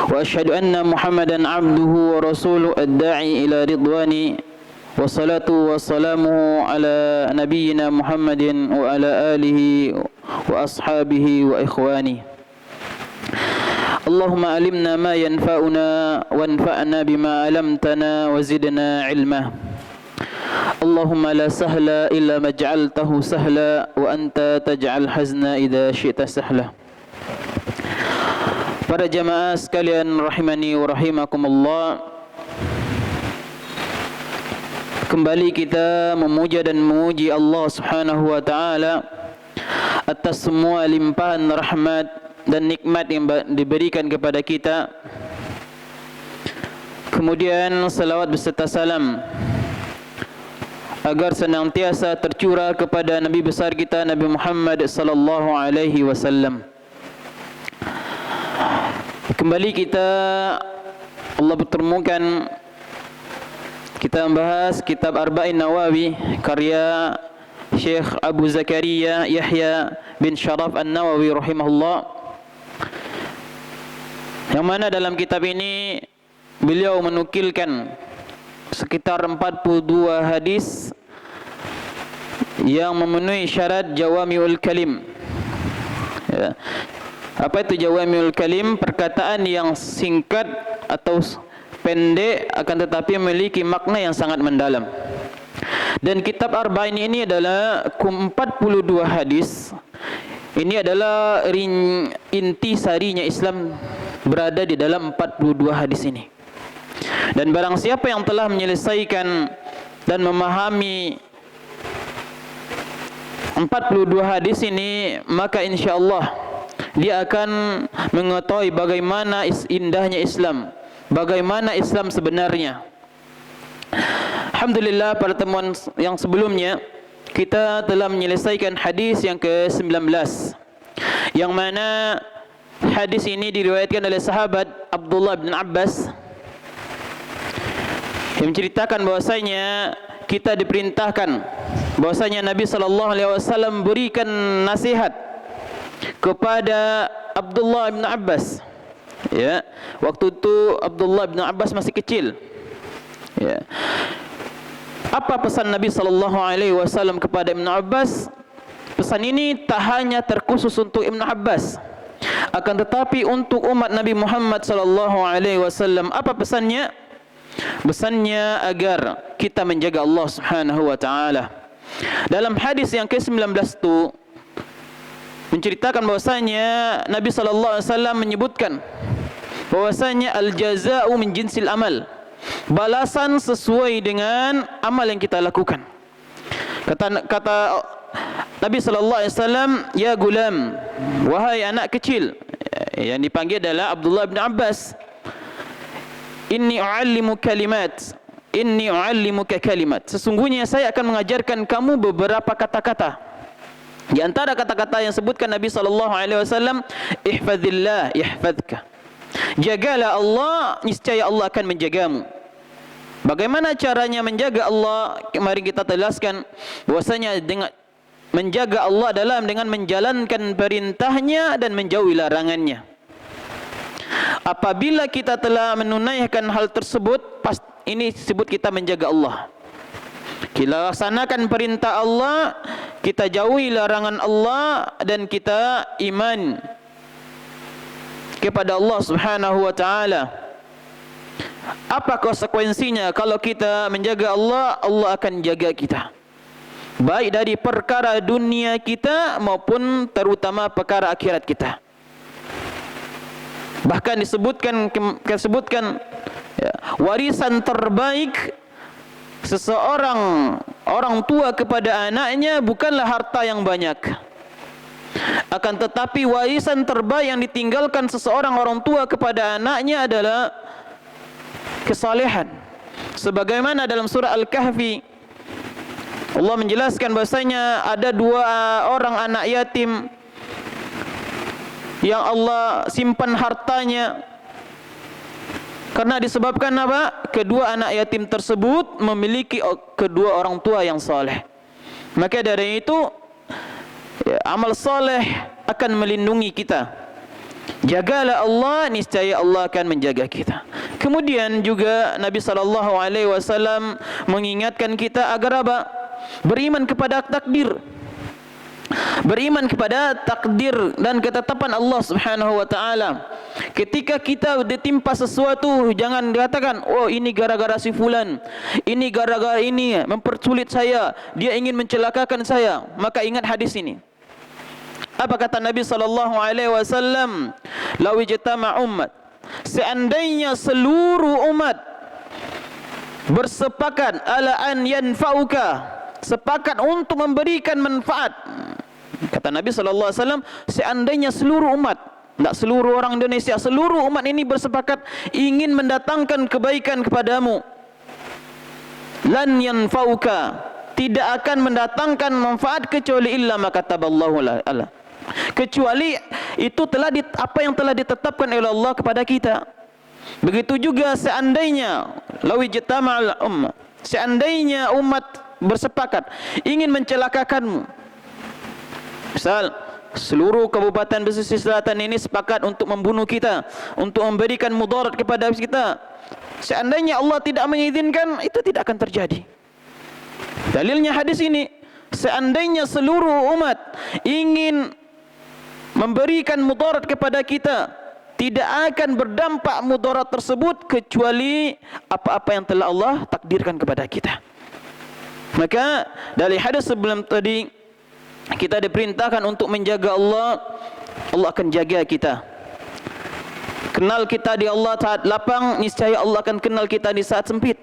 وأشهد أن محمدا عبده ورسوله الداعي إلى رضوانه والصلاة والسلامه على نبينا محمد وعلى آله وأصحابه وإخوانه. اللهم علمنا ما ينفعنا وانفعنا بما علمتنا وزدنا علما. اللهم لا سهل إلا ما جعلته سهلا وأنت تجعل حزنا إذا شئت سهلا. Para jamaah sekalian rahimani wa rahimakumullah, kembali kita memuja dan memuji Allah Subhanahu wa taala atas semua limpahan rahmat dan nikmat yang diberikan kepada kita. Kemudian salawat beserta salam agar senantiasa tercurah kepada Nabi besar kita Nabi Muhammad sallallahu alaihi wasallam. Kembali Allah pertemukan kita membahas kitab Arba'in Nawawi karya Syekh Abu Zakaria Yahya bin Sharaf An-Nawawi rahimahullah, yang mana dalam kitab ini beliau menukilkan sekitar 42 hadis yang memenuhi syarat jawami'ul kalim. Ya. Apa itu jawami'ul kalim? Perkataan yang singkat atau pendek akan tetapi memiliki makna yang sangat mendalam. Dan kitab Arba'in ini adalah 42 hadis. Ini adalah inti sarinya Islam berada di dalam 42 hadis ini. Dan barang siapa yang telah menyelesaikan dan memahami 42 hadis ini, maka insya-Allah dia akan mengetahui bagaimana indahnya Islam, bagaimana Islam sebenarnya. Alhamdulillah, pada pertemuan yang sebelumnya kita telah menyelesaikan hadis yang ke-19, yang mana hadis ini diriwayatkan oleh sahabat Abdullah bin Abbas, yang menceritakan bahwasanya kita diperintahkan bahwasanya Nabi SAW berikan nasihat kepada Abdullah bin Abbas. Ya, waktu itu Abdullah bin Abbas masih kecil. Ya. Apa pesan Nabi SAW kepada Ibn Abbas? Pesan ini tak hanya terkhusus untuk Ibn Abbas, akan tetapi untuk umat Nabi Muhammad SAW. Apa pesannya? Pesannya agar kita menjaga Allah Subhanahu wa taala. Dalam hadis yang ke-19 itu menceritakan bahwasanya Nabi SAW menyebutkan bahwasanya al-jaza'u min jinsil amal, balasan sesuai dengan amal yang kita lakukan. Kata Nabi SAW, ya gulam, wahai anak kecil, yang dipanggil adalah Abdullah bin Abbas, inni u'allimuka kalimat, sesungguhnya saya akan mengajarkan kamu beberapa kata-kata. Di antara kata-kata yang sebutkan Nabi SAW, ihfazillah yahfazka, jagalah Allah, niscaya Allah akan menjagamu. Bagaimana caranya menjaga Allah? Mari kita jelaskan bahwasanya dengan menjaga Allah dengan menjalankan perintahnya dan menjauhi larangannya. Apabila kita telah menunaikan hal tersebut, ini disebut kita menjaga Allah. Kita laksanakan perintah Allah, kita jauhi larangan Allah, dan kita iman kepada Allah Subhanahu wa taala. Apa konsekuensinya kalau kita menjaga Allah? Allah akan jaga kita, baik dari perkara dunia kita maupun terutama perkara akhirat kita. Bahkan disebutkan ya, warisan terbaik orang tua kepada anaknya bukanlah harta yang banyak, akan tetapi warisan terbaik yang ditinggalkan orang tua kepada anaknya adalah kesalehan. Sebagaimana dalam surah Al-Kahfi Allah menjelaskan bahasanya ada 2 orang anak yatim yang Allah simpan hartanya karena disebabkan apa? Kedua anak yatim tersebut memiliki kedua orang tua yang saleh. Maka dari itu amal saleh akan melindungi kita Jagalah Allah, niscaya Allah akan menjaga kita. Kemudian juga Nabi SAW mengingatkan kita agar apa? Beriman kepada takdir. Beriman kepada takdir dan ketetapan Allah Subhanahu wa taala. Ketika kita ditimpa sesuatu, jangan dikatakan, oh ini gara-gara si fulan, ini gara-gara ini mempersulit saya, dia ingin mencelakakan saya. Maka ingat hadis ini. Apa kata Nabi SAW? Law ijtama ummat, seandainya seluruh umat bersepakat ala an yanfa'uka, sepakat untuk memberikan manfaat. Kata Nabi SAW, seandainya seluruh umat, tidak seluruh orang Indonesia, seluruh umat ini bersepakat ingin mendatangkan kebaikan kepadamu, lan yanfa'uka, tidak akan mendatangkan manfaat kecuali illa ma kataballahu lana, kecuali itu apa yang telah ditetapkan oleh Allah kepada kita. Begitu juga seandainya lawi jitama'al ummah, seandainya umat bersepakat ingin mencelakakanmu, misal seluruh kabupaten pesisir selatan ini sepakat untuk membunuh kita, untuk memberikan mudarat kepada kita, seandainya Allah tidak mengizinkan, itu tidak akan terjadi. Dalilnya hadis ini. Seandainya seluruh umat ingin memberikan mudarat kepada kita, tidak akan berdampak mudarat tersebut kecuali apa-apa yang telah Allah takdirkan kepada kita. Maka dari hadis sebelum tadi, kita diperintahkan untuk menjaga Allah. Allah akan jaga kita. Kenal kita di Allah saat lapang, niscaya Allah akan kenal kita di saat sempit.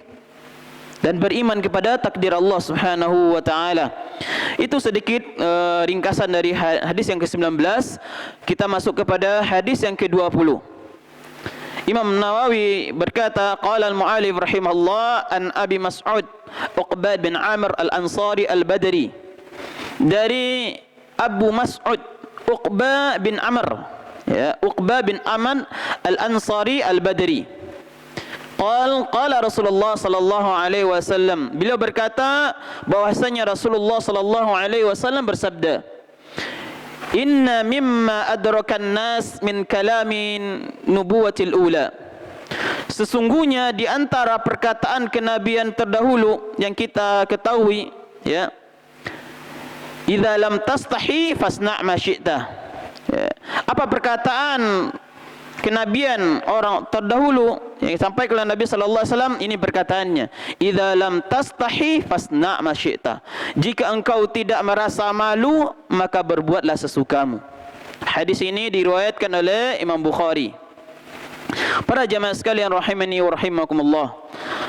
Dan beriman kepada takdir Allah Subhanahu wa taala. Itu sedikit ringkasan dari hadis yang ke-19. Kita masuk kepada hadis yang ke-20. Imam Nawawi berkata, qala al-mu'allif rahimahullah an Abi Mas'ud Uqbah bin Amr al-Ansari al-Badri. Dari Abu Mas'ud Uqbah bin Amr, ya, Uqbah bin Amr al-Ansari al-Badri. Qala Rasulullah sallallahu alaihi wasallam, beliau berkata bahwasanya Rasulullah sallallahu alaihi wasallam bersabda, inna mimma adrakan nas min kalamin nubuwatil ula, sesungguhnya di antara perkataan kenabian terdahulu yang kita ketahui, ya, idza lam tastahi fasna' ma syi'ta, ya, apa perkataan kenabian orang terdahulu yang disampaikan oleh Nabi sallallahu alaihi wasallam, ini perkataannya, idza lam tastahi fasna' ma syi'ta, jika engkau tidak merasa malu maka berbuatlah sesukamu. Hadis ini diriwayatkan oleh Imam Bukhari. Para jamaah sekalian rahimani wa rahimakumullah,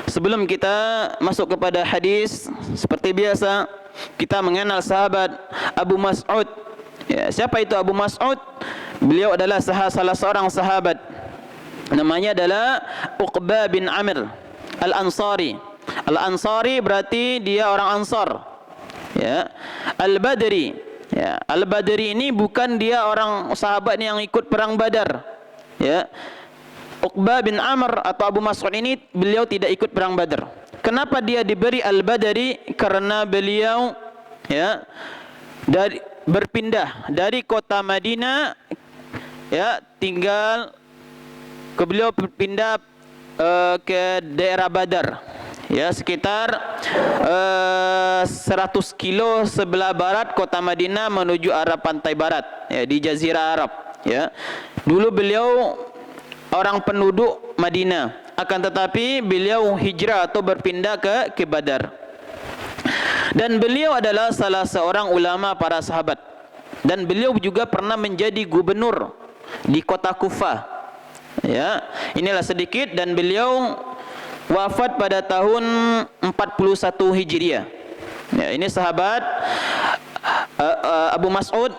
sebelum kita masuk kepada hadis, seperti biasa kita mengenal sahabat Abu Mas'ud. Ya, siapa itu Abu Mas'ud? Beliau adalah salah seorang sahabat, namanya adalah Uqbah bin Amr al-Ansari. Al-Ansari berarti dia orang Ansar, ya. Al-Badri, ya. Al-Badri ini bukan dia orang sahabat yang ikut perang Badar, ya. Uqbah bin Amr atau Abu Mas'ud ini beliau tidak ikut perang Badar. Kenapa dia diberi Al-Badri? Karena beliau, ya, berpindah dari kota Madinah, ya, beliau berpindah ke daerah Badar, ya, sekitar 100 kilo sebelah barat kota Madinah menuju arah pantai barat, ya, di Jazirah Arab, ya. Dulu beliau orang penduduk Madinah, akan tetapi beliau hijrah atau berpindah ke Badar. Dan beliau adalah salah seorang ulama para sahabat, dan beliau juga pernah menjadi gubernur di kota Kufah, ya. Inilah sedikit, dan beliau wafat pada tahun 41 Hijriah. Ya, ini sahabat Abu Mas'ud,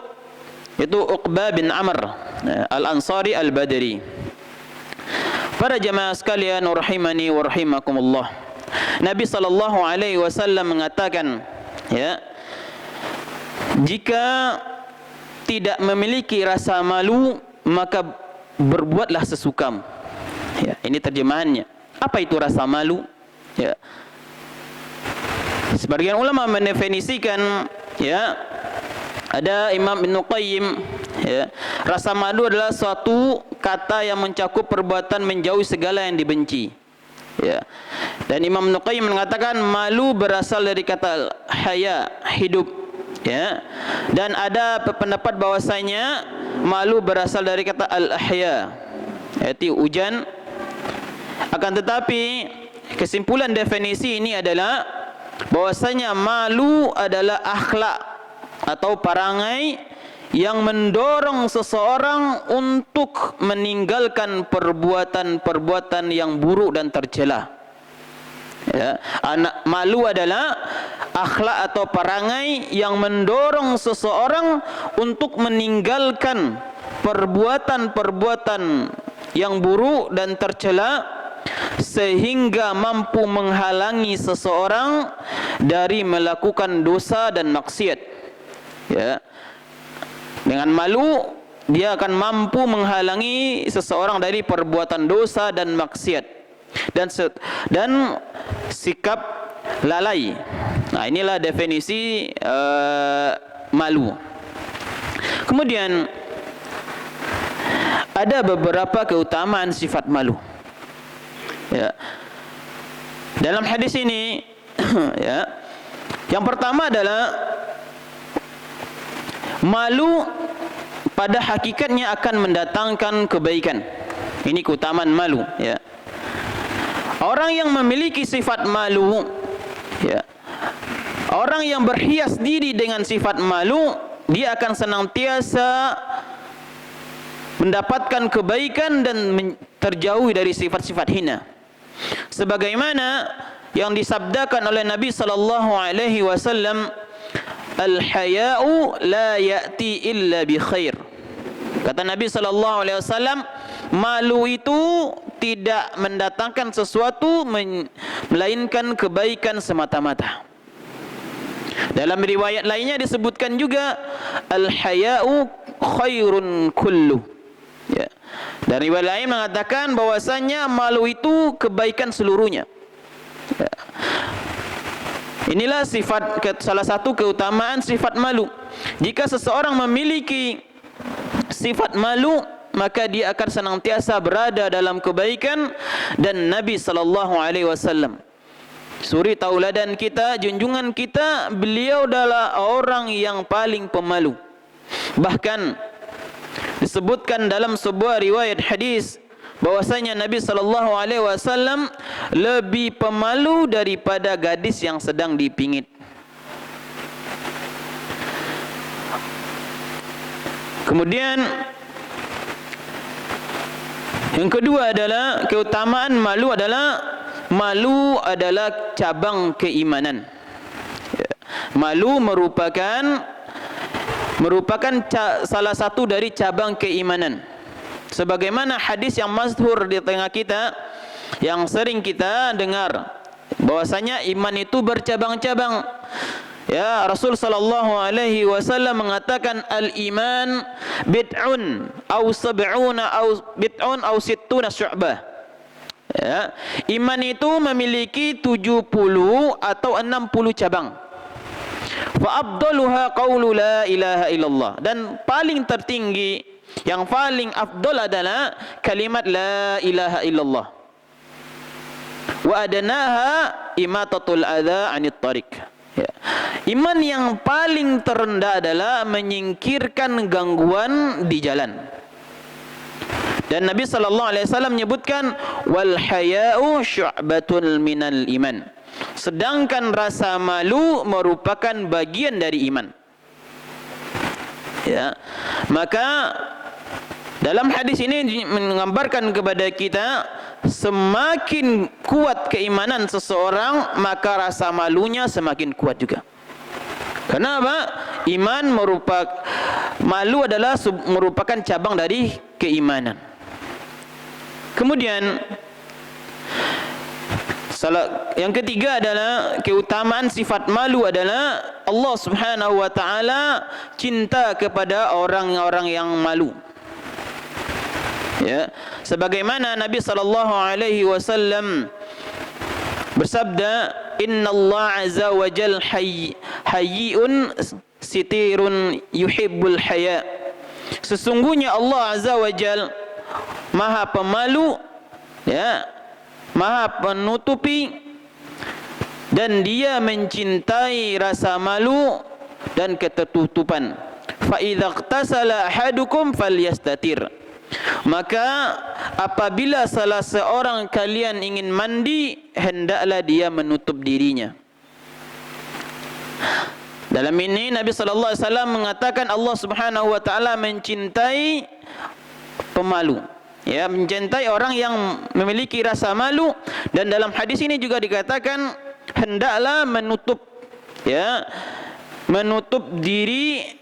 itu Uqbah bin Amr al-Ansari al-Badri. Para jamaah sekalian rahimani wa rahimakumullah, Nabi sallallahu alaihi wasallam mengatakan, ya, jika tidak memiliki rasa malu maka berbuatlah sesukamu. Ya, ini terjemahannya. Apa itu rasa malu? Ya. Sebagian ulama mendefinisikan, ya, ada Imam Ibnu Qayyim Ya. Rasa malu adalah suatu kata yang mencakup perbuatan menjauhi segala yang dibenci. Ya. Dan Imam Nuqayyim mengatakan malu berasal dari kata haya, hidup. Ya. Dan ada pendapat bahwasanya malu berasal dari kata al-ahya, yaitu hujan. Akan tetapi kesimpulan definisi ini adalah bahwasanya malu adalah akhlak atau perangai yang mendorong seseorang untuk meninggalkan perbuatan-perbuatan yang buruk dan tercela. Ya, malu adalah akhlak atau perangai yang mendorong seseorang untuk meninggalkan perbuatan-perbuatan yang buruk dan tercela, sehingga mampu menghalangi seseorang dari melakukan dosa dan maksiat. Ya. Dengan malu dia akan mampu menghalangi seseorang dari perbuatan dosa dan maksiat dan sikap lalai. Nah, inilah definisi malu. Kemudian ada beberapa keutamaan sifat malu. Ya. Dalam hadis ini ya, yang pertama adalah malu pada hakikatnya akan mendatangkan kebaikan. Ini keutamaan malu, ya. Orang yang memiliki sifat malu, ya, orang yang berhias diri dengan sifat malu, dia akan senantiasa mendapatkan kebaikan dan terjauh dari sifat-sifat hina. Sebagaimana yang disabdakan oleh Nabi sallallahu alaihi wasallam, al-haya'u la ya'ti illa bi khair. Kata Nabi sallallahu alaihi wasallam, malu itu tidak mendatangkan sesuatu melainkan kebaikan semata-mata. Dalam riwayat lainnya disebutkan juga al-haya'u khairun kullu. Ya. Dan riwayat lain mengatakan bahwasanya malu itu kebaikan seluruhnya. Ya. Inilah salah satu keutamaan sifat malu. Jika seseorang memiliki sifat malu, maka dia akan senantiasa berada dalam kebaikan. Dan Nabi sallallahu alaihi wasallam, suri tauladan kita, junjungan kita, beliau adalah orang yang paling pemalu. Bahkan disebutkan dalam sebuah riwayat hadis bahwasanya Nabi sallallahu alaihi wasallam lebih pemalu daripada gadis yang sedang dipingit. Kemudian yang kedua adalah keutamaan malu adalah cabang keimanan. Malu merupakan salah satu dari cabang keimanan. Sebagaimana hadis yang masyhur di tengah kita, yang sering kita dengar, bahwasanya iman itu bercabang-cabang. Ya, Rasul sallallahu alaihi wasallam mengatakan al-iman bid'un aw sab'una aw sittuna syu'bah. Ya, iman itu memiliki 70 atau 60 cabang. Fa afdaluha qaulu la ilaha illallah, dan paling tertinggi, yang paling afdal adalah kalimat la ilaha illallah. Wa adnaha imatatul adza 'anit tariq. Ya. Iman yang paling terendah adalah menyingkirkan gangguan di jalan. Dan Nabi sallallahu alaihi wasallam menyebutkan wal haya'u syu'batun minal iman. Sedangkan rasa malu merupakan bagian dari iman. Ya. Maka dalam hadis ini menggambarkan kepada kita, semakin kuat keimanan seseorang, maka rasa malunya semakin kuat juga. Kenapa? Malu adalah merupakan cabang dari keimanan. Kemudian yang ketiga adalah keutamaan sifat malu adalah Allah Subhanahu wa taala cinta kepada orang-orang yang malu. Ya, sebagaimana Nabi sallallahu alaihi wasallam bersabda, innallaha azza wa jal hayyun sitirun yuhibbul haya. sesungguhnya Allah Azza wa Jal Maha Pemalu, ya, Maha Penutupi, dan Dia mencintai rasa malu dan ketertutupan. Fa idza ightasala ahadukum falyastatir. Maka apabila salah seorang kalian ingin mandi, hendaklah dia menutup dirinya. Dalam ini Nabi sallallahu alaihi wasallam mengatakan Allah Subhanahu wa taala mencintai pemalu, ya, mencintai orang yang memiliki rasa malu. Dan dalam hadis ini juga dikatakan hendaklah menutup, ya, menutup diri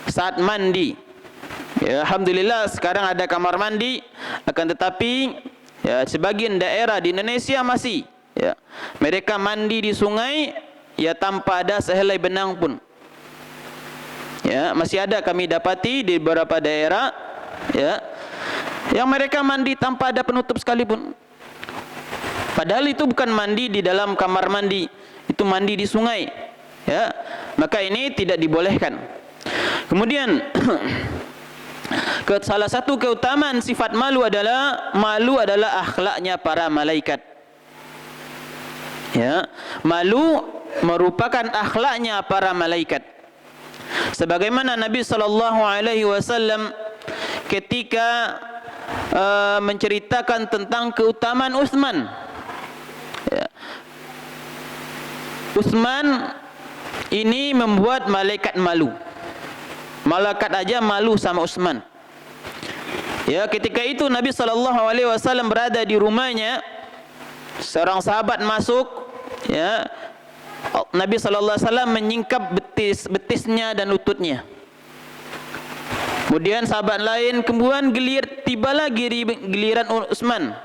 saat mandi. Ya, alhamdulillah sekarang ada kamar mandi, akan tetapi ya, sebagian daerah di Indonesia masih, ya, mereka mandi di sungai ya tanpa ada sehelai benang pun. Ya, masih ada kami dapati di beberapa daerah, ya, yang mereka mandi tanpa ada penutup sekalipun. Padahal itu bukan mandi di dalam kamar mandi, itu mandi di sungai. Ya, maka ini tidak dibolehkan. Kemudian salah satu keutamaan sifat malu adalah akhlaknya para malaikat. Ya, malu merupakan akhlaknya para malaikat. Sebagaimana Nabi sallallahu alaihi wasallam ketika menceritakan tentang keutamaan Utsman. Ya. Utsman ini membuat malaikat malu. Malaikat aja malu sama Utsman. Ya, ketika itu Nabi SAW berada di rumahnya, seorang sahabat masuk, ya, Nabi SAW menyingkap betisnya dan lututnya. Kemudian sahabat lain, kemudian tiba lagi giliran Utsman.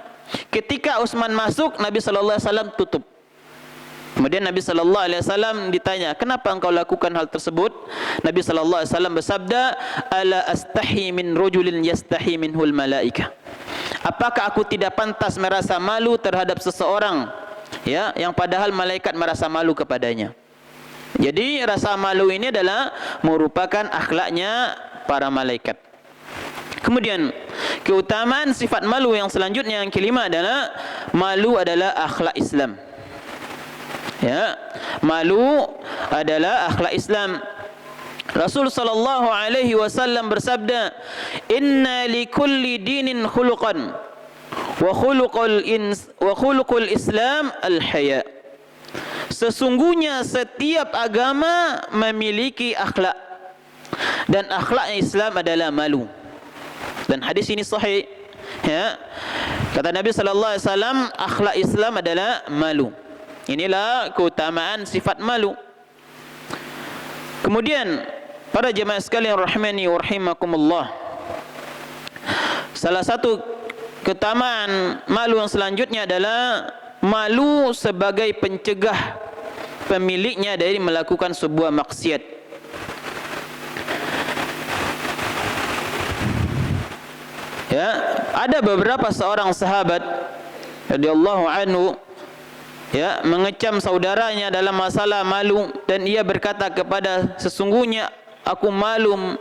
Ketika Utsman masuk, Nabi SAW tutup. Kemudian Nabi SAW ditanya, kenapa engkau lakukan hal tersebut? Nabi SAW bersabda, ala astahi min rajulin yastahi minhul malaika. Apakah aku tidak pantas merasa malu terhadap seseorang, ya, yang padahal malaikat merasa malu kepadanya? Jadi rasa malu ini adalah merupakan akhlaknya para malaikat. Kemudian keutamaan sifat malu yang selanjutnya, yang kelima, adalah malu adalah akhlak Islam. Ya, malu adalah akhlak Islam. Rasul sallallahu alaihi wasallam bersabda, "Inna likulli dinin khuluqan wa khuluqul Islam al-haya." Sesungguhnya setiap agama memiliki akhlak, dan akhlak Islam adalah malu. Dan hadis ini sahih, ya. Kata Nabi sallallahu alaihi wasallam, akhlak Islam adalah malu. Inilah keutamaan sifat malu. Kemudian para jemaah sekalian rahimani wa rahimakumullah, salah satu keutamaan malu yang selanjutnya adalah malu sebagai pencegah pemiliknya dari melakukan sebuah maksiat. Ya, ada beberapa seorang sahabat radhiyallahu anhu, ya, mengecam saudaranya dalam masalah malu, dan ia berkata kepada, sesungguhnya aku malu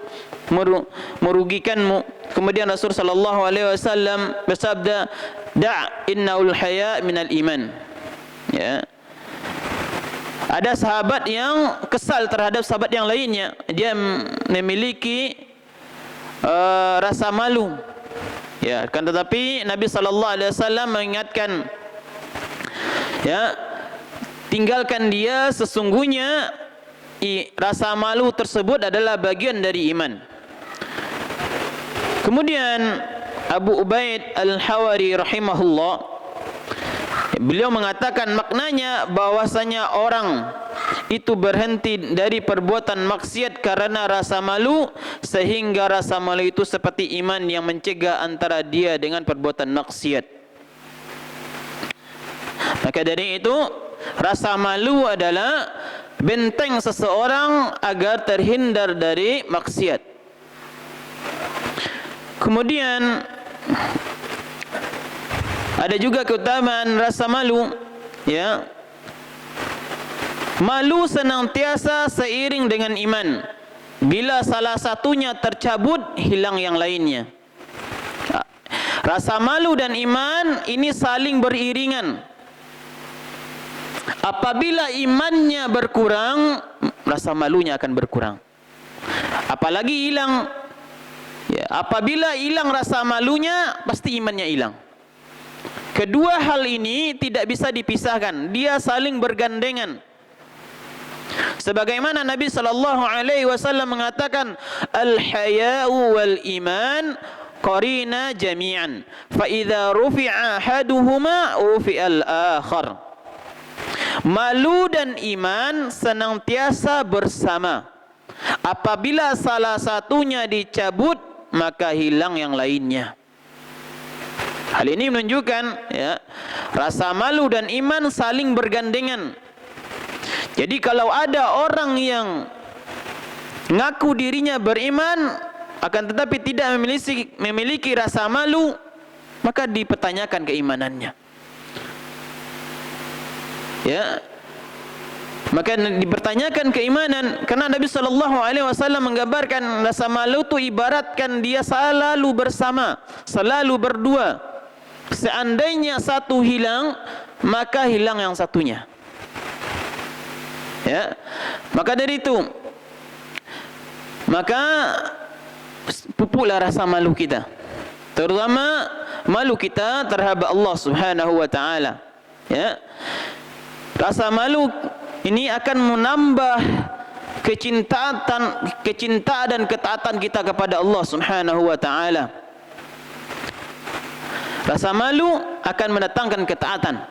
merugikanmu. Kemudian Rasul sallallahu alaihi wasallam bersabda, da' innaul haya minal iman. Ya. Ada sahabat yang kesal terhadap sahabat yang lainnya, dia memiliki rasa malu. Ya, kan, tetapi Nabi sallallahu alaihi wasallam mengingatkan, ya, tinggalkan dia, sesungguhnya rasa malu tersebut adalah bagian dari iman. Kemudian Abu Ubaid Al-Hawari rahimahullah, beliau mengatakan maknanya bahwasanya orang itu berhenti dari perbuatan maksiat karena rasa malu, sehingga rasa malu itu seperti iman yang mencegah antara dia dengan perbuatan maksiat. Maka dari itu, rasa malu adalah benteng seseorang agar terhindar dari maksiat. Kemudian ada juga keutamaan rasa malu, ya. Malu senantiasa seiring dengan iman, Bila salah satunya tercabut, hilang yang lainnya. Rasa malu dan iman ini saling beriringan. Apabila imannya berkurang, rasa malunya akan berkurang. Apalagi hilang. Ya, apabila hilang rasa malunya, pasti imannya hilang. Kedua hal ini tidak bisa dipisahkan. Dia saling bergandengan. Sebagaimana Nabi SAW mengatakan, al-haya'u wal iman qarina jami'an, fa idza rufi'a ahaduhuma rufi'al akhar. Malu dan iman senantiasa bersama. Apabila salah satunya dicabut, maka hilang yang lainnya. Hal ini menunjukkan, ya, rasa malu dan iman saling bergandengan. Jadi kalau ada orang yang ngaku dirinya beriman, akan tetapi tidak memiliki rasa malu, maka dipertanyakan keimanannya. Ya, maka dipertanyakan keimanan, karena Nabi SAW menggambarkan rasa malu itu ibaratkan dia selalu bersama, selalu berdua. Seandainya satu hilang, maka hilang yang satunya. Ya, maka dari itu, maka pupuklah rasa malu kita, terutama malu kita terhadap Allah Subhanahu wa taala. Ya, rasa malu ini akan menambah kecintaan dan ketaatan kita kepada Allah Subhanahu wa taala. Rasa malu akan mendatangkan ketaatan.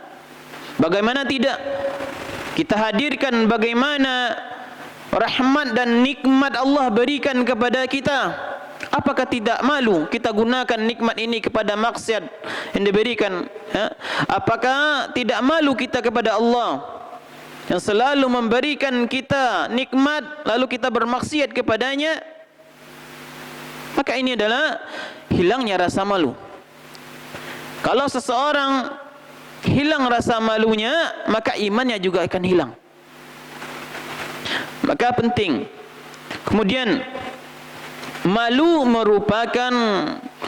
Bagaimana tidak? Kita hadirkan bagaimana rahmat dan nikmat Allah berikan kepada kita. Apakah tidak malu kita gunakan nikmat ini kepada maksiat yang diberikan? Apakah tidak malu kita kepada Allah yang selalu memberikan kita nikmat, lalu kita bermaksiat kepadanya? Maka ini adalah hilangnya rasa malu. Kalau seseorang hilang rasa malunya, maka imannya juga akan hilang. Maka penting. Kemudian, malu merupakan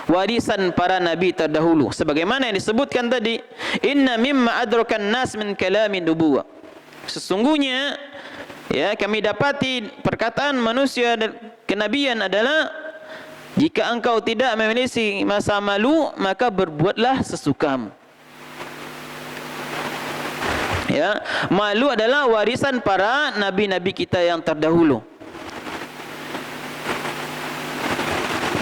warisan para nabi terdahulu. Sebagaimana yang disebutkan tadi, inna mimma adrakan nas min kalamin nubuwah. Sesungguhnya, ya, kami dapati perkataan manusia dan kenabian adalah, jika engkau tidak memiliki rasa malu, maka berbuatlah sesukamu. Ya, malu adalah warisan para nabi-nabi kita yang terdahulu.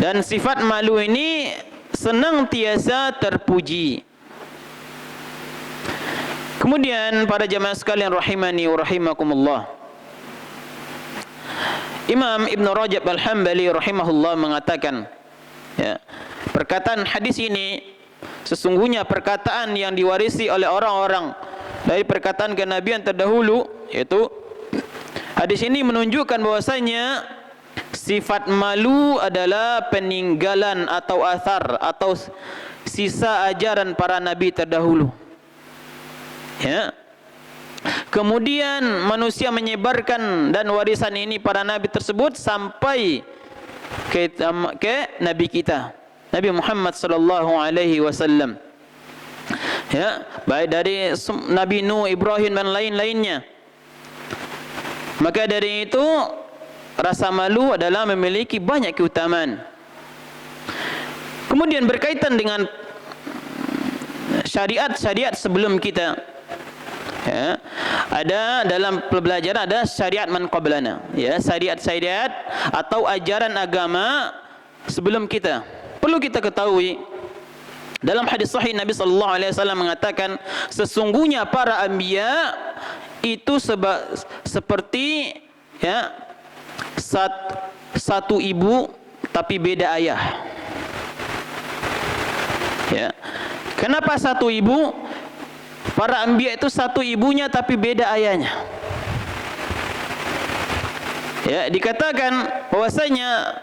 Dan sifat malu ini senantiasa terpuji. Kemudian para jamaah sekalian rahimani wa rahimakumullah, Imam Ibn Rajab Al-Hambali rahimahullah mengatakan, ya, perkataan hadis ini sesungguhnya perkataan yang diwarisi oleh orang-orang dari perkataan kenabian terdahulu, yaitu hadis ini menunjukkan bahwasanya sifat malu adalah peninggalan atau athar atau sisa ajaran para nabi terdahulu. Ya. Kemudian manusia menyebarkan dan warisan ini para nabi tersebut sampai ke nabi kita, Nabi Muhammad sallallahu alaihi wasallam. Ya, baik dari Nabi Nuh, Ibrahim dan lain-lainnya. Maka dari itu rasa malu adalah memiliki banyak keutamaan. Kemudian berkaitan dengan syariat-syariat sebelum kita, ya, ada dalam pelajaran ada syariat man qablana, ya, syariat-syariat atau ajaran agama sebelum kita. Perlu kita ketahui, dalam hadis sahih Nabi sallallahu alaihi wasallam mengatakan, sesungguhnya para anbiya itu seperti, ya, satu ibu tapi beda ayah. Ya. Kenapa satu ibu? Para anbiya itu satu ibunya tapi beda ayahnya. Ya, dikatakan bahwasanya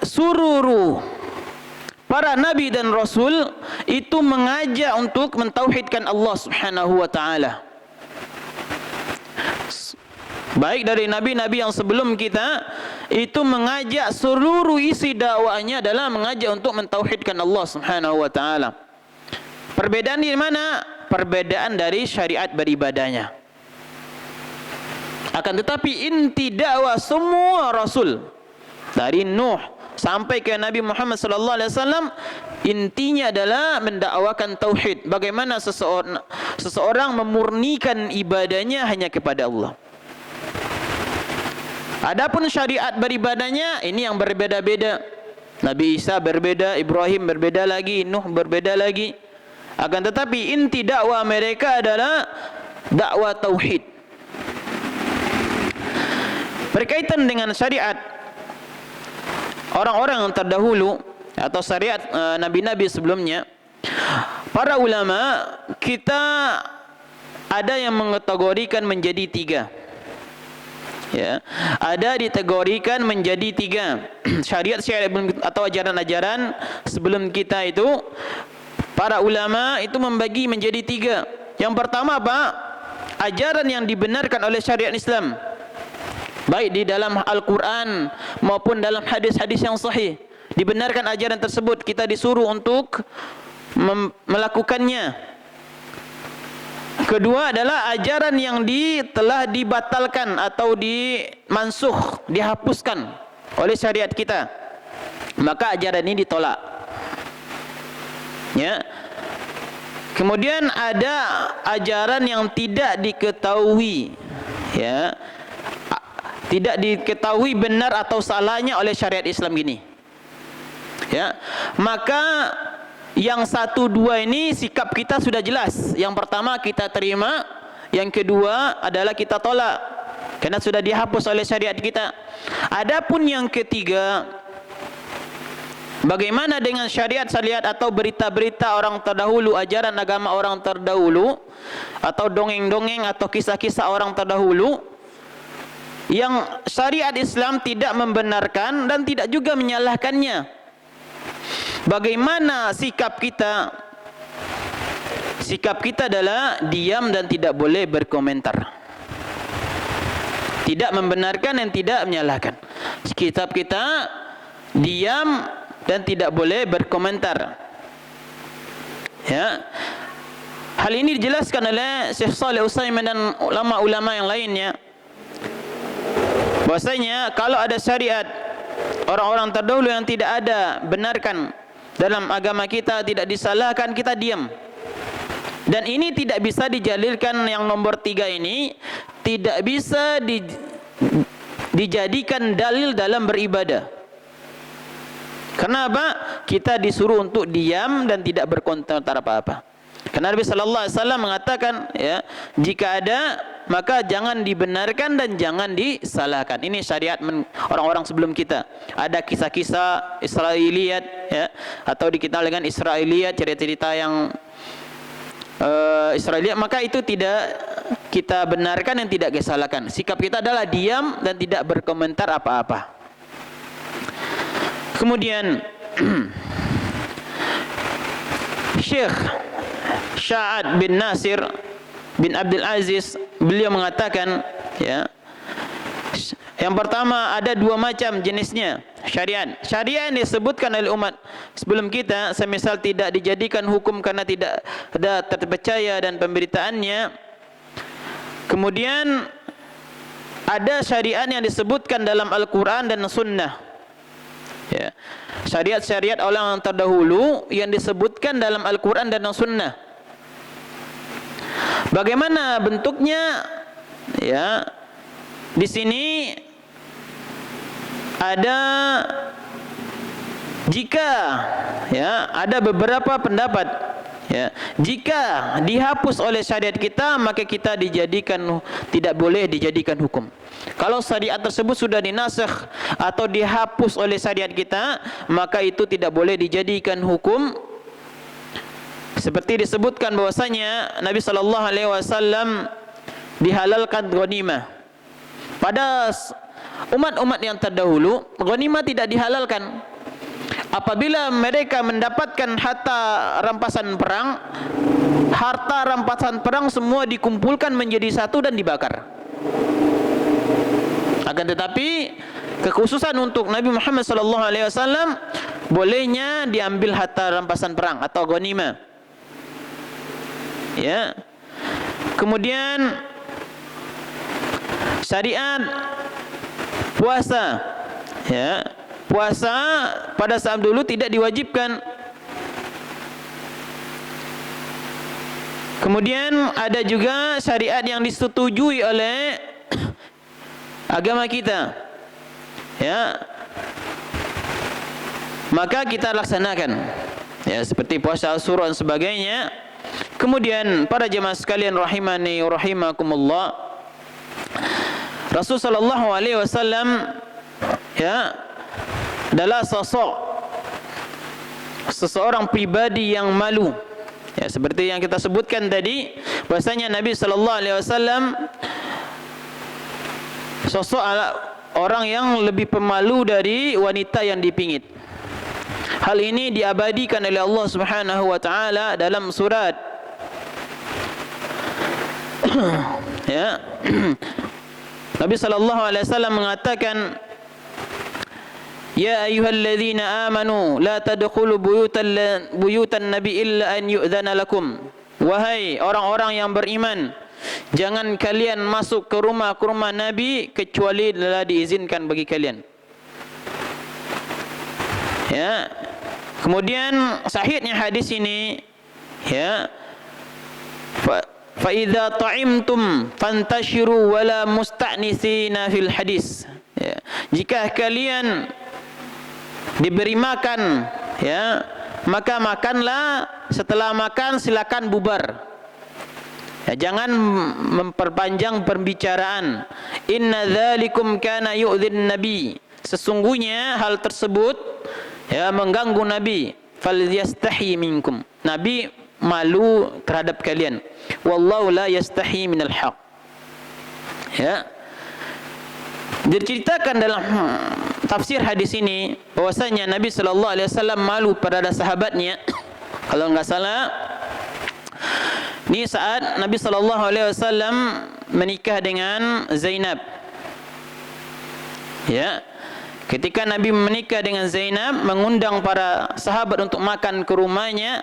sururu para nabi dan rasul itu mengajak untuk mentauhidkan Allah Subhanahu wa taala. baik dari nabi-nabi yang sebelum kita, itu mengajak, seluruh isi dakwahnya adalah mengajak untuk mentauhidkan Allah Subhanahu wa taala. Perbedaan di mana? Perbedaan dari syariat beribadahnya. Akan tetapi inti dakwah semua rasul dari Nuh sampai ke Nabi Muhammad sallallahu alaihi wasallam, intinya adalah mendakwakan tauhid. Bagaimana seseorang memurnikan ibadahnya hanya kepada Allah. Adapun syariat beribadahnya ini yang berbeda-beda. Nabi Isa berbeda, Ibrahim berbeda lagi, Nuh berbeda lagi. Akan tetapi inti dakwah mereka adalah dakwah tauhid. Berkaitan dengan syariat orang-orang yang terdahulu atau syariat nabi-nabi sebelumnya, para ulama kita ada yang mengkategorikan menjadi tiga. Ya, ada dikategorikan menjadi tiga. Syariat-syariat atau ajaran-ajaran sebelum kita itu, para ulama itu membagi menjadi tiga. Yang pertama apa? Ajaran yang dibenarkan oleh syariat Islam, baik di dalam Al-Quran maupun dalam hadis-hadis yang sahih. Dibenarkan ajaran tersebut, kita disuruh untuk melakukannya. Kedua adalah ajaran yang telah dibatalkan atau dimansuh, dihapuskan oleh syariat kita, maka ajaran ini ditolak. Ya. Kemudian ada ajaran yang tidak diketahui, ya, tidak diketahui benar atau salahnya oleh syariat Islam ini. Ya, maka yang satu dua ini sikap kita sudah jelas. Yang pertama kita terima, yang kedua adalah kita tolak, karena sudah dihapus oleh syariat kita. Adapun yang ketiga, bagaimana dengan syariat-syariat atau berita-berita orang terdahulu, ajaran agama orang terdahulu, atau dongeng-dongeng atau kisah-kisah orang terdahulu, yang syariat Islam tidak membenarkan dan tidak juga menyalahkannya. Bagaimana sikap kita? Sikap kita adalah diam dan tidak boleh berkomentar. Tidak membenarkan dan tidak menyalahkan. Sikap kita diam dan tidak boleh berkomentar. Ya. Hal ini dijelaskan oleh Syekh Shalih Utsaimin dan ulama-ulama yang lainnya. Bahwasanya kalau ada syariat orang-orang terdahulu yang tidak ada benarkan dalam agama kita, tidak disalahkan, kita diam. Dan ini tidak bisa dijalilkan, yang nomor tiga ini tidak bisa dijadikan dalil dalam beribadah. Kenapa? Kita disuruh untuk diam dan tidak berkomentar apa-apa. Karena Nabi sallallahu alaihi wasallam mengatakan, ya, jika ada maka jangan dibenarkan dan jangan disalahkan. Ini syariat orang-orang sebelum kita. Ada kisah-kisah Israiliyat, ya, atau dikenal dengan Israiliyat, cerita-cerita yang Israiliyat, maka itu tidak kita benarkan dan tidak kita salahkan. Sikap kita adalah diam dan tidak berkomentar apa-apa. Kemudian Syekh Sa'ad bin Nasir bin Abdul Aziz, beliau mengatakan, ya, yang pertama ada dua macam jenisnya syariat. Syariat yang disebutkan oleh umat sebelum kita, semisal tidak dijadikan hukum karena tidak ada terpercaya dan pemberitaannya. Kemudian ada syariat yang disebutkan dalam Al-Quran dan Sunnah. Ya. Syariat-syariat orang yang terdahulu yang disebutkan dalam Al-Quran dan Sunnah. Bagaimana bentuknya? Ya, di sini ada, jika, ya, ada beberapa pendapat, ya, jika dihapus oleh syariat kita, maka kita tidak boleh dijadikan hukum. Kalau syariat tersebut sudah dinasakh atau dihapus oleh syariat kita, maka itu tidak boleh dijadikan hukum. Seperti disebutkan bahwasanya Nabi sallallahu alaihi wasallam dihalalkan ghanimah. Pada umat-umat yang terdahulu, ghanimah tidak dihalalkan. Apabila mereka mendapatkan harta rampasan perang semua dikumpulkan menjadi satu dan dibakar. Akan tetapi kekhususan untuk Nabi Muhammad sallallahu alaihi wasallam, bolehnya diambil harta rampasan perang atau ghanimah. Ya. Kemudian syariat puasa, ya. Puasa pada saat dulu tidak diwajibkan. Kemudian ada juga syariat yang disetujui oleh agama kita, ya, maka kita laksanakan, ya, seperti puasa Asyura dan sebagainya. Kemudian para jemaah sekalian rahimani wa rahimakumullah, Rasul sallallahu alaihi wasallam, ya, adalah seseorang pribadi yang malu. Ya, seperti yang kita sebutkan tadi, bahasanya Nabi sallallahu alaihi wasallam sosok orang yang lebih pemalu dari wanita yang dipingit. Hal ini diabadikan oleh Allah Subhanahu wa taala dalam surat ya. Nabi sallallahu alaihi wasallam mengatakan, Ya ayyuhalladzina amanu la tadkhulu buyutan nabi illa an yu'dzana lakum. Wahai orang-orang yang beriman, jangan kalian masuk ke rumah Nabi kecuali telah diizinkan bagi kalian. Ya. Kemudian sahihnya hadis ini, ya, fa idza ta'imtum fantashiru wala musta'nisina fil hadis. Ya. Jika kalian diberi makan, ya, maka makanlah, setelah makan silakan bubar. Ya, jangan memperpanjang pembicaraan. Inna dzalikum kana yu'dzin nabi. Sesungguhnya hal tersebut, ya, mengganggu Nabi. Falyastahi minkum. Nabi malu terhadap kalian. Wallahu la yastahi minal haq. Ya. Diceritakan dalam tafsir hadis ini bahwasanya Nabi sallallahu alaihi wasallam malu pada sahabatnya. Kalau enggak salah, ini saat Nabi sallallahu alaihi wasallam menikah dengan Zainab. Ya. Ketika Nabi menikah dengan Zainab, mengundang para sahabat untuk makan ke rumahnya.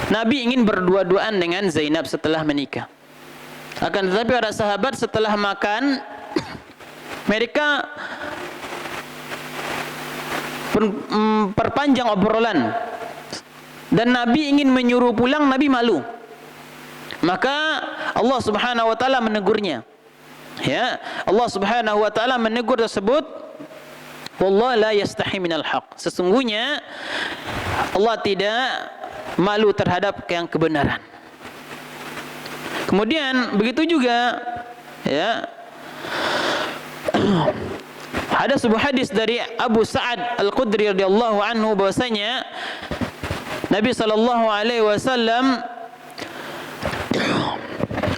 Nabi ingin berdua-duaan dengan Zainab setelah menikah. Akan tetapi para sahabat setelah makan, mereka perpanjang obrolan dan Nabi ingin menyuruh pulang, Nabi malu. Maka Allah Subhanahu wa taala menegurnya. Ya, Allah Subhanahu wa taala menegur tersebut, wallahu la yastahi minal haq. Sesungguhnya Allah tidak malu terhadap yang kebenaran. Kemudian begitu juga, ya, ada sebuah hadis dari Abu Sa'ad Al-Khudri radhiyallahu anhu bahwasanya Nabi sallallahu alaihi wasallam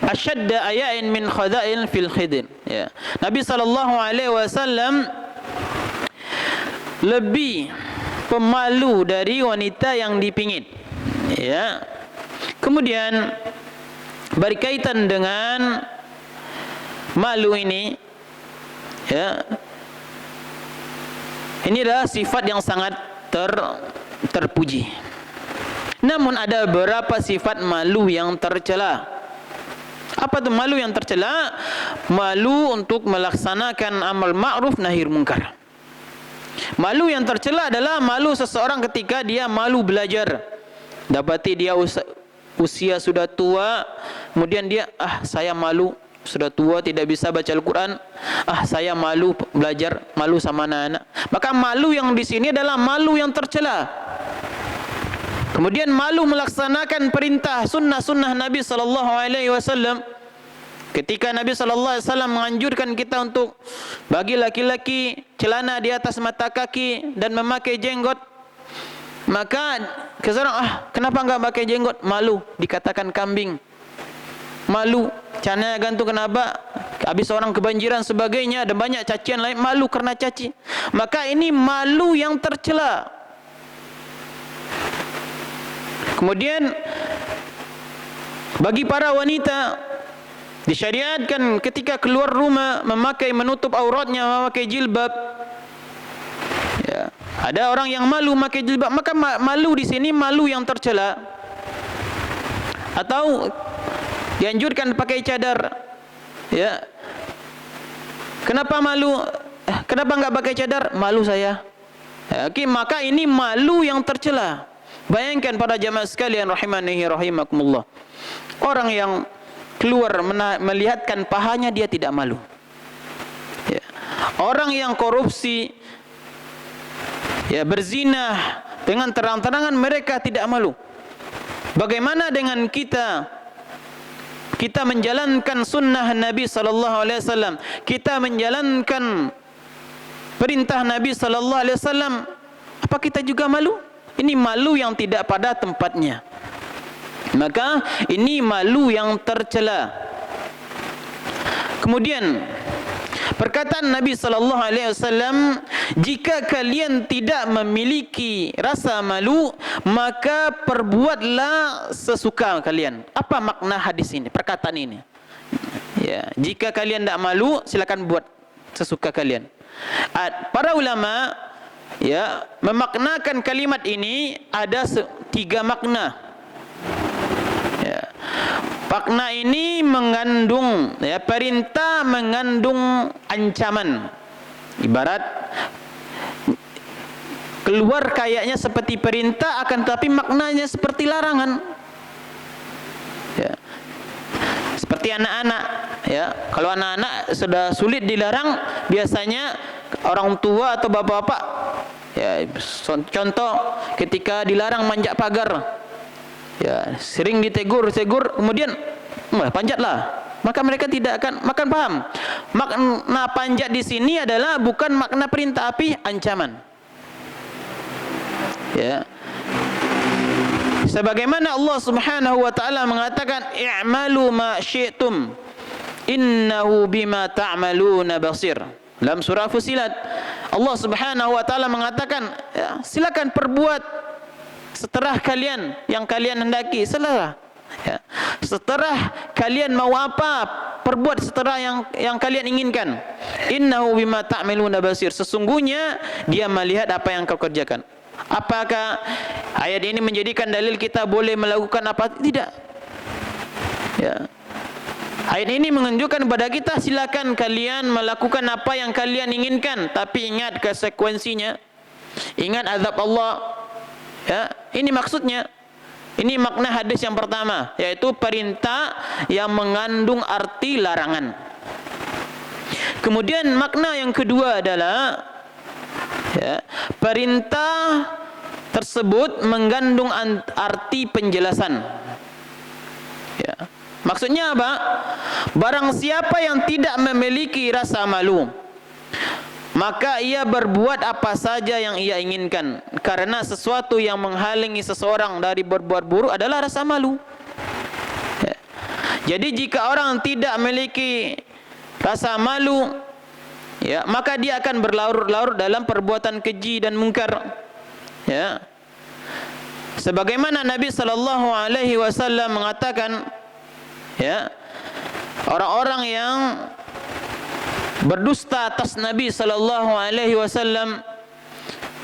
asyadda ayain min khada'in fil khidr. Ya. Nabi sallallahu alaihi wasallam lebih pemalu dari wanita yang dipingit. Ya. Kemudian berkaitan dengan malu ini, ya, ini adalah sifat yang sangat terpuji. Namun ada beberapa sifat malu yang tercela. Apa itu malu yang tercela? Malu untuk melaksanakan amal ma'ruf nahi munkar. Malu yang tercela adalah malu seseorang ketika dia malu belajar. Dapati dia usia sudah tua, kemudian dia, saya malu, sudah tua tidak bisa baca Al-Quran, saya malu belajar, malu sama anak-anak. Maka malu yang di sini adalah malu yang tercela. Kemudian malu melaksanakan perintah sunnah-sunnah Nabi sallallahu alaihi wasallam. Ketika Nabi sallallahu alaihi wasallam menganjurkan kita untuk bagi laki-laki celana di atas mata kaki dan memakai jenggot, maka seorang, kenapa enggak pakai jenggot? Malu dikatakan kambing. Malu, celana gantung kenapa? Habis orang kebanjiran sebagainya, dan banyak cacian lain, malu karena caci. Maka ini malu yang tercela. Kemudian bagi para wanita, Disyariatkan ketika keluar rumah menutup auratnya, memakai jilbab. Ya, ada orang yang malu memakai jilbab, maka malu di sini malu yang tercela. Atau dianjurkan pakai cadar. Ya. Kenapa malu? Kenapa enggak pakai cadar? Malu saya. Ya, maka ini malu yang tercela. Bayangkan para jamaah sekalian rahimani rahimakumullah. Orang yang keluar melihatkan pahanya dia tidak malu. Ya. Orang yang korupsi, ya, berzina dengan terang-terangan mereka tidak malu. Bagaimana dengan kita? Kita menjalankan sunnah Nabi sallallahu alaihi wasallam, kita menjalankan perintah Nabi sallallahu alaihi wasallam, apa kita juga malu? Ini malu yang tidak pada tempatnya. Maka ini malu yang tercela. Kemudian perkataan Nabi sallallahu alaihi wasallam, jika kalian tidak memiliki rasa malu, maka perbuatlah sesuka kalian. Apa makna hadis ini, perkataan ini? Ya, jika kalian tidak malu, silakan buat sesuka kalian. Para ulama, ya, memaknakan kalimat ini ada 3 makna. Ya. Makna ini mengandung, ya, perintah mengandung ancaman. Ibarat keluar kayaknya seperti perintah, akan tetapi maknanya seperti larangan. Ya. Seperti anak-anak, ya. Kalau anak-anak sudah sulit dilarang, biasanya orang tua atau bapak-bapak, ya, contoh ketika dilarang manjat pagar, ya, sering ditegur, kemudian panjatlah, maka mereka tidak akan makan paham. Makna panjat di sini adalah bukan makna perintah, tapi ancaman. Ya. Sebagaimana Allah Subhanahu wa taala mengatakan, "I'malu ma syi'tum, innahu bima ta'maluna basir." Dalam surah Fussilat, Allah Subhanahu wa taala mengatakan, ya, silakan perbuat seterah kalian yang kalian hendaki. Salah. Ya. Seterah kalian mau apa, perbuat seterah yang kalian inginkan. Innahu bima ta'maluna basir. Sesungguhnya dia melihat apa yang kau kerjakan. Apakah ayat ini menjadikan dalil kita boleh melakukan apa? Tidak. Ya. Ayat ini menunjukkan kepada kita, silakan kalian melakukan apa yang kalian inginkan, tapi ingat konsekuensinya. Ingat azab Allah. Ya, ini maksudnya. Ini makna hadis yang pertama, yaitu perintah yang mengandung arti larangan. Kemudian makna yang kedua adalah, ya, perintah tersebut mengandung arti penjelasan. Ya. Maksudnya apa? Barang siapa yang tidak memiliki rasa malu, maka ia berbuat apa saja yang ia inginkan, karena sesuatu yang menghalangi seseorang dari berbuat buruk adalah rasa malu. Ya. Jadi jika orang tidak memiliki rasa malu, ya, maka dia akan berlarut-larut dalam perbuatan keji dan mungkar. Ya. Sebagaimana Nabi sallallahu alaihi wasallam mengatakan, ya, orang-orang yang berdusta atas Nabi sallallahu alaihi wasallam,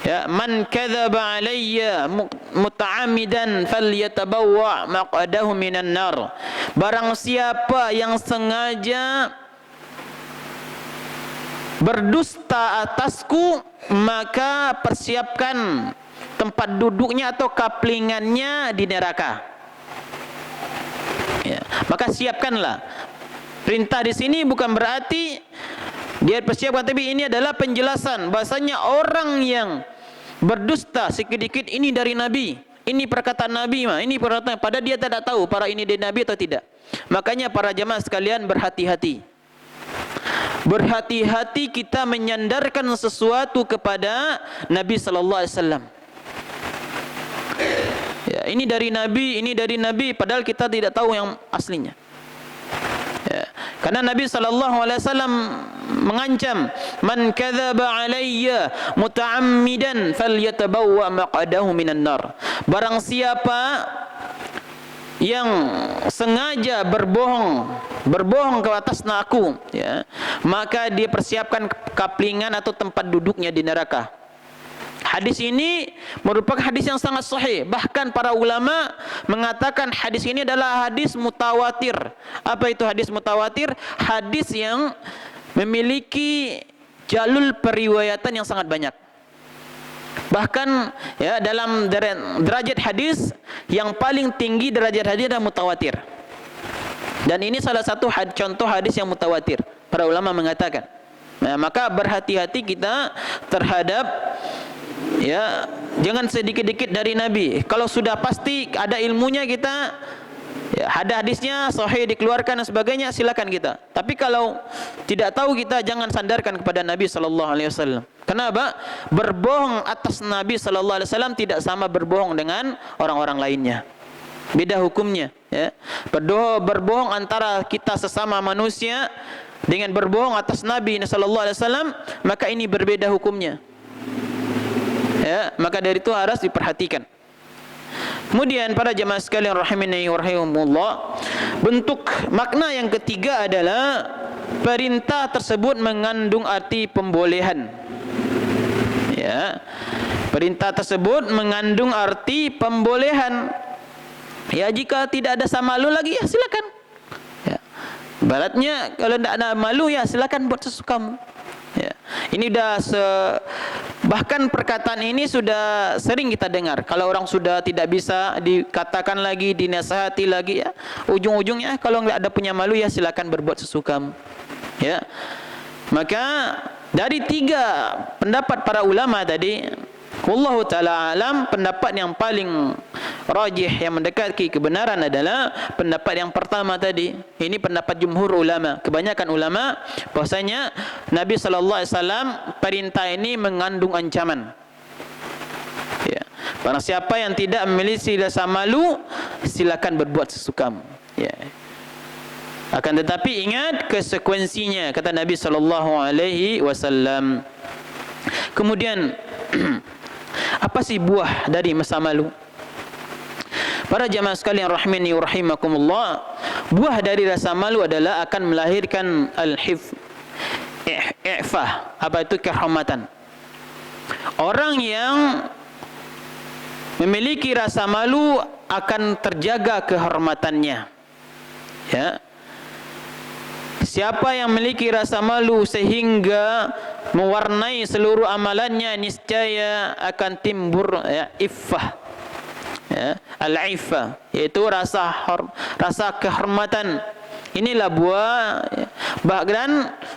ya, man kadzaba alayya muta'ammidan falyatabawwa maq'adahu minan nar. Barang siapa yang sengaja berdusta atasku, maka persiapkan tempat duduknya atau kaplingannya di neraka. Ya, maka siapkanlah. Perintah di sini bukan berarti dia persiapkan, tapi ini adalah penjelasan bahasanya orang yang berdusta sedikit ini dari Nabi, ini perkataan Nabi, ini perkataan, pada dia tidak tahu para ini dari Nabi atau tidak. Makanya para jamaah sekalian, berhati-hati. Berhati-hati kita menyandarkan sesuatu kepada Nabi sallallahu alaihi wasallam. Ya, ini dari Nabi, padahal kita tidak tahu yang aslinya. Ya. Karena Nabi SAW mengancam, man kadzaba alayya muta'ammidan falyatabawwa maq'adahu minan nar. Barang siapa yang sengaja berbohong ke atas aku, ya, maka dia persiapkan kaplingan atau tempat duduknya di neraka. Hadis ini merupakan hadis yang sangat sahih. Bahkan para ulama mengatakan hadis ini adalah hadis mutawatir. Apa itu hadis mutawatir? Hadis yang memiliki jalur periwayatan yang sangat banyak. Bahkan ya, dalam derajat hadis yang paling tinggi derajat hadis adalah mutawatir. Dan ini salah satu contoh hadis yang mutawatir. Para ulama mengatakan. Nah, maka berhati-hati kita terhadap, ya, jangan sedikit-dikit dari Nabi. Kalau sudah pasti ada ilmunya kita, ya, ada hadisnya sahih dikeluarkan dan sebagainya, silakan kita. Tapi kalau tidak tahu kita, jangan sandarkan kepada Nabi sallallahu alaihi wasallam. Kenapa? Berbohong atas Nabi sallallahu alaihi wasallam tidak sama berbohong dengan orang-orang lainnya. Beda hukumnya, ya. Berbohong antara kita sesama manusia dengan berbohong atas Nabi sallallahu alaihi wasallam, maka ini berbeda hukumnya. Ya, maka dari itu harus diperhatikan. Kemudian para jemaah sekalian rahimani wa rahimakumullah, bentuk makna yang ketiga adalah perintah tersebut mengandung arti pembolehan. Ya. Perintah tersebut mengandung arti pembolehan. Ya, jika tidak ada sama malu lagi, ya silakan. Ya. Baratnya kalau tidak ada malu, ya silakan buat sesukamu. Ya. Ini bahkan perkataan ini sudah sering kita dengar. Kalau orang sudah tidak bisa dikatakan lagi, dinasihati lagi, ya, ujung-ujungnya kalau nggak ada punya malu, ya silakan berbuat sesukamu. Ya. Maka dari 3 pendapat para ulama tadi, wallahu taala alam, pendapat yang paling rajih yang mendekati kebenaran adalah pendapat yang pertama tadi. Ini pendapat jumhur ulama, kebanyakan ulama, bahwasanya Nabi sallallahu alaihi wasallam perintah ini mengandung ancaman. Ya. Barang siapa yang tidak memiliki rasa malu, silakan berbuat sesukamu. Ya. Akan tetapi ingat konsekuensinya, kata Nabi sallallahu alaihi wasallam. Kemudian apa sih buah dari masa malu? Para jamaah sekalian rahimani wa rahimakumullah, buah dari rasa malu adalah akan melahirkan i'fah. Apa itu? Kehormatan. Orang yang memiliki rasa malu akan terjaga kehormatannya. Ya. Siapa yang memiliki rasa malu sehingga mewarnai seluruh amalannya, niscaya akan timbul, ya, iffah, ya, al-iffah, yaitu rasa kehormatan. Inilah buah, ya. Bahkan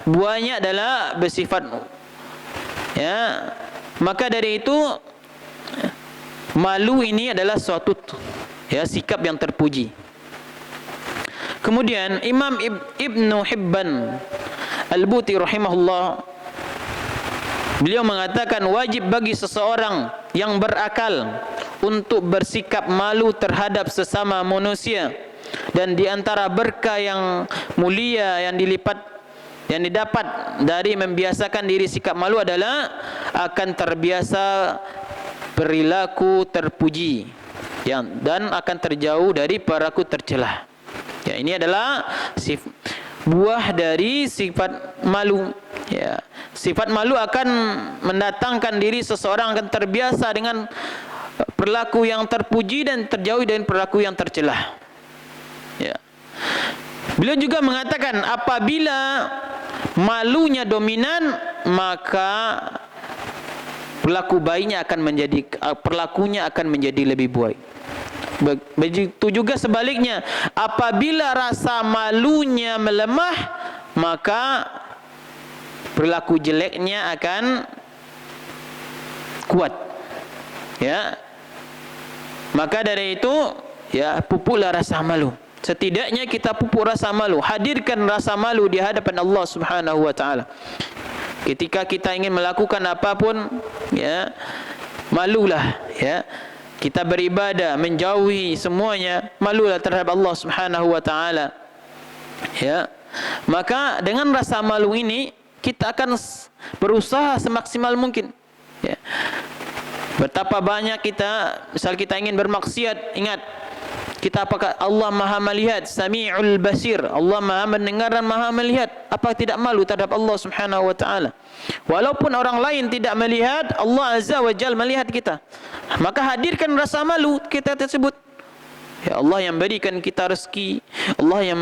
buahnya adalah bersifat, ya. Maka dari itu malu ini adalah suatu, ya, sikap yang terpuji. Kemudian Imam Ibnu Hibban Al-Buti rahimahullah, beliau mengatakan wajib bagi seseorang yang berakal untuk bersikap malu terhadap sesama manusia, dan di antara berkah yang mulia yang didapat dari membiasakan diri sikap malu adalah akan terbiasa perilaku terpuji, dan akan terjauh dari perilaku tercelah. Ya, ini adalah buah dari sifat malu. Ya, sifat malu akan mendatangkan diri seseorang akan terbiasa dengan perilaku yang terpuji dan terjauh dari perilaku yang tercelah. Ya. Beliau juga mengatakan apabila malunya dominan, maka perlakunya akan menjadi lebih baik. Begitu juga sebaliknya, apabila rasa malunya melemah, maka perilaku jeleknya akan kuat. Ya. Maka dari itu, ya, pupuklah rasa malu. Setidaknya kita pupuk rasa malu, hadirkan rasa malu di hadapan Allah Subhanahu wa taala. Ketika kita ingin melakukan apapun, ya, malulah, ya. Kita beribadah, menjauhi semuanya, malulah terhadap Allah Subhanahu wa taala. Ya. Maka dengan rasa malu ini kita akan berusaha semaksimal mungkin. Ya. Betapa banyak kita, misal kita ingin bermaksiat, ingat Kita apakah Allah Maha melihat, Sami'ul Basir, Allah Maha mendengar dan Maha melihat? Apa tidak malu terhadap Allah Subhanahu wa taala? Walaupun orang lain tidak melihat, Allah Azza wa Jalla melihat kita. Maka hadirkan rasa malu kita tersebut. Ya Allah yang berikan kita rezeki, Allah yang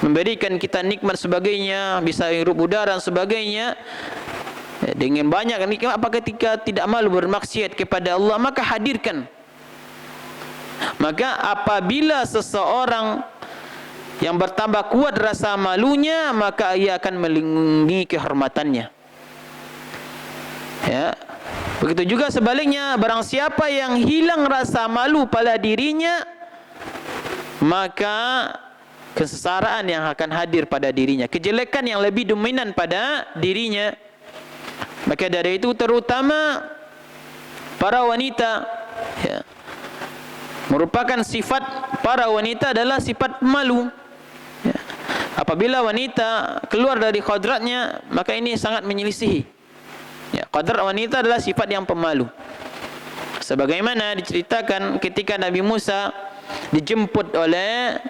memberikan kita nikmat sebagainya, bisa hirup udara dan sebagainya. Dengan banyak nikmat, apa ketika tidak malu bermaksiat kepada Allah, maka hadirkan. Maka apabila seseorang yang bertambah kuat rasa malunya, maka ia akan melindungi kehormatannya. Ya. Begitu juga sebaliknya, barang siapa yang hilang rasa malu pada dirinya, maka kesengsaraan yang akan hadir pada dirinya, kejelekan yang lebih dominan pada dirinya. Maka dari itu terutama para wanita, ya, merupakan sifat para wanita adalah sifat malu. Ya. Apabila wanita keluar dari kodratnya, maka ini sangat menyelisihi. Ya, kodrat wanita adalah sifat yang pemalu. Sebagaimana diceritakan ketika Nabi Musa dijemput oleh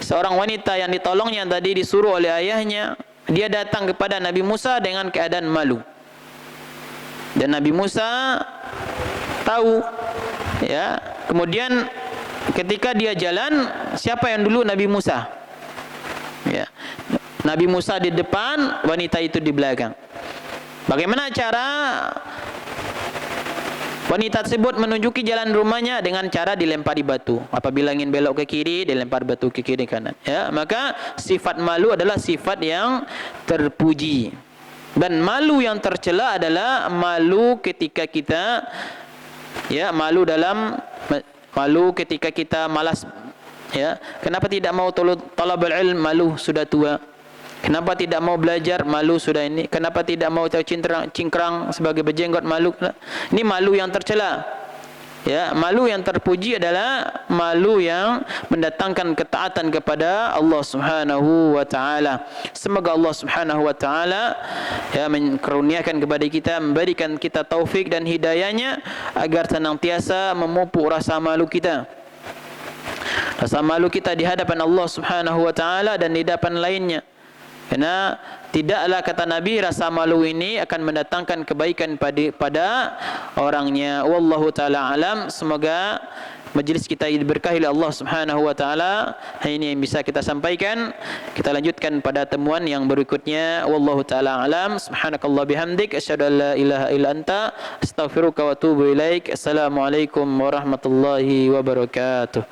seorang wanita yang ditolongnya tadi, disuruh oleh ayahnya, dia datang kepada Nabi Musa dengan keadaan malu. Dan Nabi Musa tahu, ya. Kemudian ketika dia jalan, siapa yang dulu? Nabi Musa. Ya. Nabi Musa di depan, wanita itu di belakang. Bagaimana cara wanita tersebut menunjuki jalan rumahnya? Dengan cara dilempari batu. Apabila ingin belok ke kiri, dilempar batu ke kiri kanan. Ya, maka sifat malu adalah sifat yang terpuji. Dan malu yang tercela adalah malu ketika kita, ya, malu ketika kita malas, ya. Kenapa tidak mau talabul ilm? Malu sudah tua. Kenapa tidak mau belajar? Malu sudah ini. Kenapa tidak mau cingkrang sebagai berjenggot? Malu. Ini malu yang tercela. Ya, malu yang terpuji adalah malu yang mendatangkan ketaatan kepada Allah Subhanahu wa taala. Semoga Allah Subhanahu wa taala, ya, menkaruniakan kepada kita, memberikan kita taufik dan hidayahnya agar senantiasa memupuk rasa malu kita. Rasa malu kita di hadapan Allah Subhanahu wa taala dan di hadapan lainnya. Karena tidaklah, kata Nabi, rasa malu ini akan mendatangkan kebaikan pada orangnya. Wallahu taala alam. Semoga majlis kita diberkahi oleh Allah Subhanahu wa taala. Ini yang bisa kita sampaikan. Kita lanjutkan pada temuan yang berikutnya. Wallahu taala alam. Subhanakallah bihamdik, asyhadu an la ilaha illa anta, astaghfiruka wa atubu ilaik. Assalamualaikum warahmatullahi wabarakatuh.